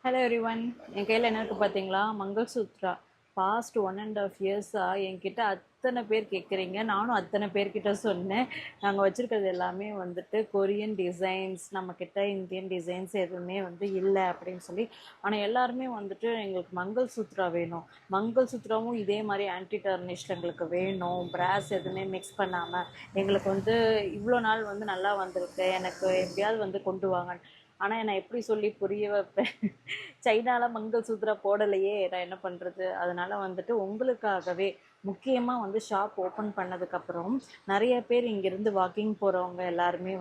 Hello everyone. என் கையில் என்ன இருக்குது பார்த்தீங்களா? மங்கள்சூத்ரா. பாஸ்ட் 1.5 இயர்ஸாக என்கிட்ட அத்தனை பேர் கேட்குறீங்க. நானும் அத்தனை பேர்கிட்ட சொன்னேன். நாங்கள் வச்சுருக்கிறது எல்லாமே வந்துட்டு கொரியன் டிசைன்ஸ், நம்மக்கிட்ட இந்தியன் டிசைன்ஸ் எதுவுமே இல்லை அப்படின்னு சொல்லி. ஆனால் எல்லாருமே வந்துட்டு எங்களுக்கு மங்கள்சூத்ரா வேணும், மங்கள்சூத்ராவும் இதே மாதிரி ஆன்டி டர்னிஷ்ல எங்களுக்கு வேணும், பிராஸ் எதுவுமே மிக்ஸ் பண்ணாமல் எங்களுக்கு இவ்வளோ நாள் நல்லா வந்திருக்கு, எனக்கு எப்படியாவது கொண்டு வாங்க. ஆனால் நான் எப்படி சொல்லி புரிய வைப்பேன்? சைனாவில் மங்கள்சூத்ரா போடலையே, நான் என்ன பண்ணுறது? அதனால் உங்களுக்காகவே முக்கியமாக ஷாப் ஓப்பன் பண்ணதுக்கப்புறம் நிறைய பேர் இங்கேருந்து வாக்கிங் போகிறவங்க எல்லாருமே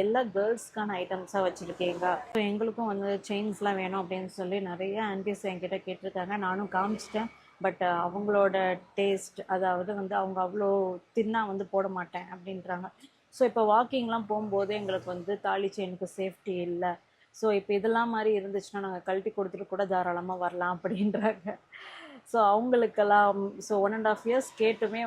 எல்லா கேர்ள்ஸ்க்கான ஐட்டம்ஸாக வச்சுருக்கீங்க. ஸோ எங்களுக்கும் செயின்ஸ்லாம் வேணும் அப்படின்னு சொல்லி நிறைய ஆன்டிஸ் என்கிட்ட கேட்டிருக்காங்க. நானும் காமிச்சிட்டேன். பட் அவங்களோட டேஸ்ட், அதாவது அவங்க அவ்வளோ தின்னா போட மாட்டேன் அப்படின்றாங்க. ஸோ இப்போ வாக்கிங்லாம் போகும்போது எங்களுக்கு தாலி செயினுக்கு சேஃப்டி இல்லை. ஸோ இப்போ இதெல்லாம் மாதிரி இருந்துச்சுன்னா நாங்கள் கழட்டி கொடுத்துட்டு கூட தாராளமாக வரலாம் அப்படின்றாங்க. ஸோ அவங்களுக்கெல்லாம் ஸோ 1.5 இயர்ஸ் கேட்டுமே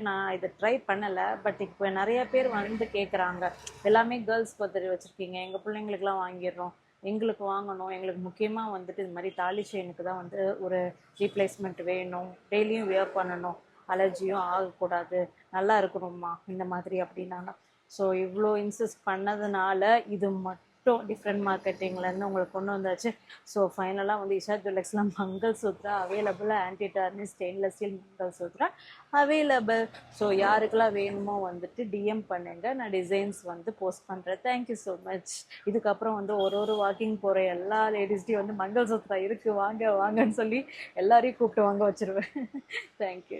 நான் இதை ட்ரை பண்ணலை. பட் இப்போ நிறைய பேர் கேட்குறாங்க, எல்லாமே கேர்ள்ஸ் பர்த்டே வச்சுருக்கீங்க, எங்கள் பிள்ளைங்களுக்கெல்லாம் வாங்கிடுறோம், எங்களுக்கு வாங்கணும், எங்களுக்கு முக்கியமாக இது மாதிரி தாலி செயினுக்கு தான் ஒரு ரீப்ளேஸ்மெண்ட் வேணும், டெய்லியும் வியர் பண்ணணும், அலர்ஜியும் ஆகக்கூடாது, நல்லா இருக்கணும்மா இந்த மாதிரி அப்படின்னாங்க. ஸோ இவ்வளோ இன்சிஸ்ட் பண்ணதுனால இது மட்டும் டிஃப்ரெண்ட் மார்க்கெட்டிங்லேருந்து உங்களுக்கு கொண்டு வந்தாச்சு. ஸோ ஃபைனலாக இஷா ஜுவல்லர்ஸ்லாம் மங்கள்சூத்ரா அவைலபிளாக, anti tarnish stainless steel mangalsutra available. So யாருக்கெல்லாம் வேணுமோ டிஎம் பண்ணுங்க, நான் டிசைன்ஸ் போஸ்ட் பண்ணுறேன். Thank you so much. இதுக்கப்புறம் ஒரு வாக்கிங் போகிற எல்லா லேடிஸ்டையும் மங்கள்சூத்ரா இருக்குது வாங்க வாங்கன்னு சொல்லி எல்லாரையும் கூப்பிட்டு வாங்க வச்சுருவேன். தேங்க்யூ.